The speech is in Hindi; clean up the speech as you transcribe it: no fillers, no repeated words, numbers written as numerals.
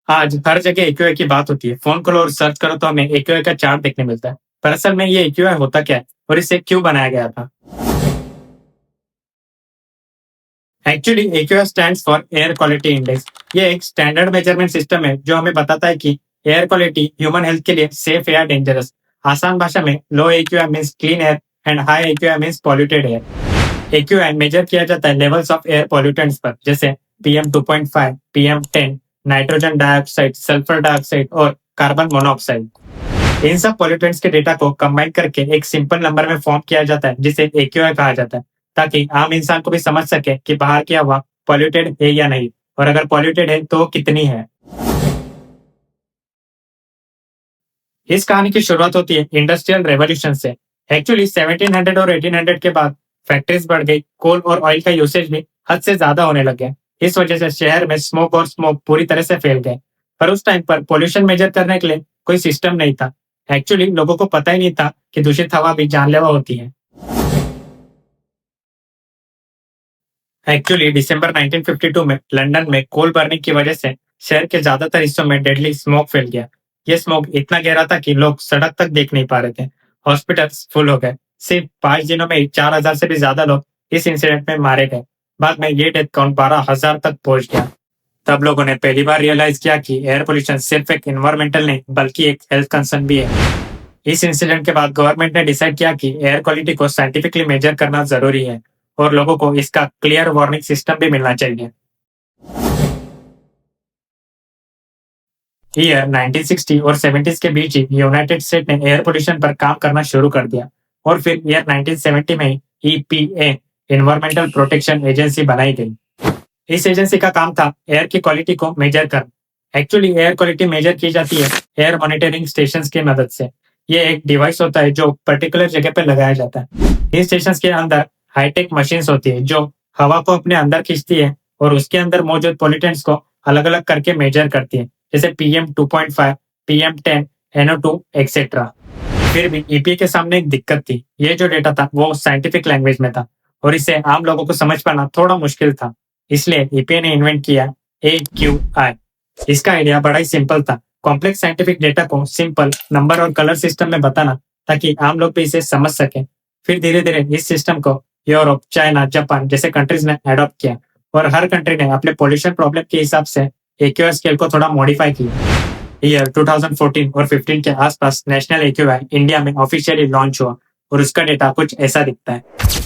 आज हर जगह एक्यूआई की बात होती है। फोन करो और सर्च करो तो हमें एक्यूआई का चार्ट देखने मिलता है। पर असल में ये एक्यूआई होता क्या है और इसे क्यों बनाया गया था? Actually AQI stands for air quality index. ये एक स्टैंडर्ड मेजरमेंट सिस्टम है जो हमें बताता है कि एयर क्वालिटी ह्यूमन हेल्थ के लिए सेफ या डेंजरस। आसान भाषा में low AQI means clean air and high AQI means polluted air. AQI measure किया जाता है लेवल्स ऑफ एयर पॉल्यूटेंट्स पर, जैसे PM 2.5, PM 10, nitrogen dioxide, sulphur dioxide और कार्बन मोनोऑक्साइड। इन सब पॉल्यूटेंट्स के डेटा को कंबाइन करके एक सिंपल नंबर में फॉर्म किया जाता है जिसे एक्यूआई कहा जाता है, ताकि आम इंसान को भी समझ सके कि बाहर की हवा पॉल्यूटेड है या नहीं, और अगर पॉल्यूटेड है तो कितनी है। इस कहानी की शुरुआत होती है इंडस्ट्रियल रेवोल्यूशन से। एक्चुअली 1700 और 1800 के बाद फैक्ट्रीज बढ़ गई, कोल और ऑयल का यूसेज भी हद से ज्यादा होने लग गया। इस वजह से शहर में स्मोक पूरी तरह से फैल गए। पर उस टाइम पर पोल्यूशन मेजर करने के लिए कोई सिस्टम नहीं था। एक्चुअली लोगों को पता ही नहीं था कि दूषित हवा भी जानलेवा होती है। एक्चुअली दिसंबर 1952 में लंदन में कोल बर्निंग की वजह से शहर के ज्यादातर हिस्सों में डेडली स्मोक फैल गया। ये स्मोक इतना गहरा था कि लोग सड़क तक देख नहीं पा रहे थे। हॉस्पिटल्स फुल हो गए। सिर्फ 5 दिनों में ही 4,000 से भी ज्यादा लोग इस इंसिडेंट में मारे गए। बाद में ये डेथ काउंट 12,000 तक पहुंच गया। तब लोगों ने पहली बार रियलाइज किया कि एयर पोल्यूशन सिर्फ एक इन्वायरमेंटल नहीं बल्कि एक हेल्थ कंसर्न भी है। इस इंसिडेंट के बाद गवर्नमेंट ने डिसाइड किया कि एयर क्वालिटी को साइंटिफिकली मेजर करना जरूरी है और लोगों को इसका क्लियर वार्निंग सिस्टम भी मिलना चाहिए। ईयर 1960 और 70s के बीच ही यूनाइटेड स्टेट ने एयर पोल्यूशन पर काम करना शुरू कर दिया, और फिर ईयर 1970 में ईपीए एनवायरमेंटल प्रोटेक्शन एजेंसी बनाई गई। इस एजेंसी का काम था एयर की क्वालिटी को मेजर करना। एक्चुअली एयर क्वालिटी मेजर की जाती है एयर मॉनिटरिंग स्टेशंस की मदद से। ये एक डिवाइस होता है जो पर्टिकुलर जगह पर लगाया जाता है। इन स्टेशंस के अंदर हाईटेक मशीन्स होती है जो हवा को अपने अंदर खींचती है और उसके अंदर मौजूद पोल्यूटेंट्स को अलग अलग करके मेजर करती है, जैसे पीएम 2.5, पीएम 10, NO2 एक्सेट्रा। फिर भी ईपीए के सामने एक दिक्कत थी। ये जो डेटा था वो साइंटिफिक लैंग्वेज में था और इसे आम लोगों को समझ पाना थोड़ा मुश्किल था। इसलिए ईपीए ने इन्वेंट किया AQI। इसका आइडिया बड़ा ही सिंपल था, कॉम्प्लेक्स साइंटिफिक डेटा को सिंपल नंबर और कलर सिस्टम में बताना, ताकि आम लोग भी इसे समझ सके। फिर धीरे धीरे इस सिस्टम को यूरोप, चाइना, जापान जैसे कंट्रीज ने अडॉप्ट किया, और हर कंट्री ने अपने पोल्यूशन प्रॉब्लम के हिसाब से एक्यूआई स्केल को थोड़ा मॉडिफाई किया। ईयर 2014 और 15 के आसपास नेशनल एक्यूआई इंडिया में ऑफिशियली लॉन्च हुआ और उसका डेटा कुछ ऐसा दिखता है।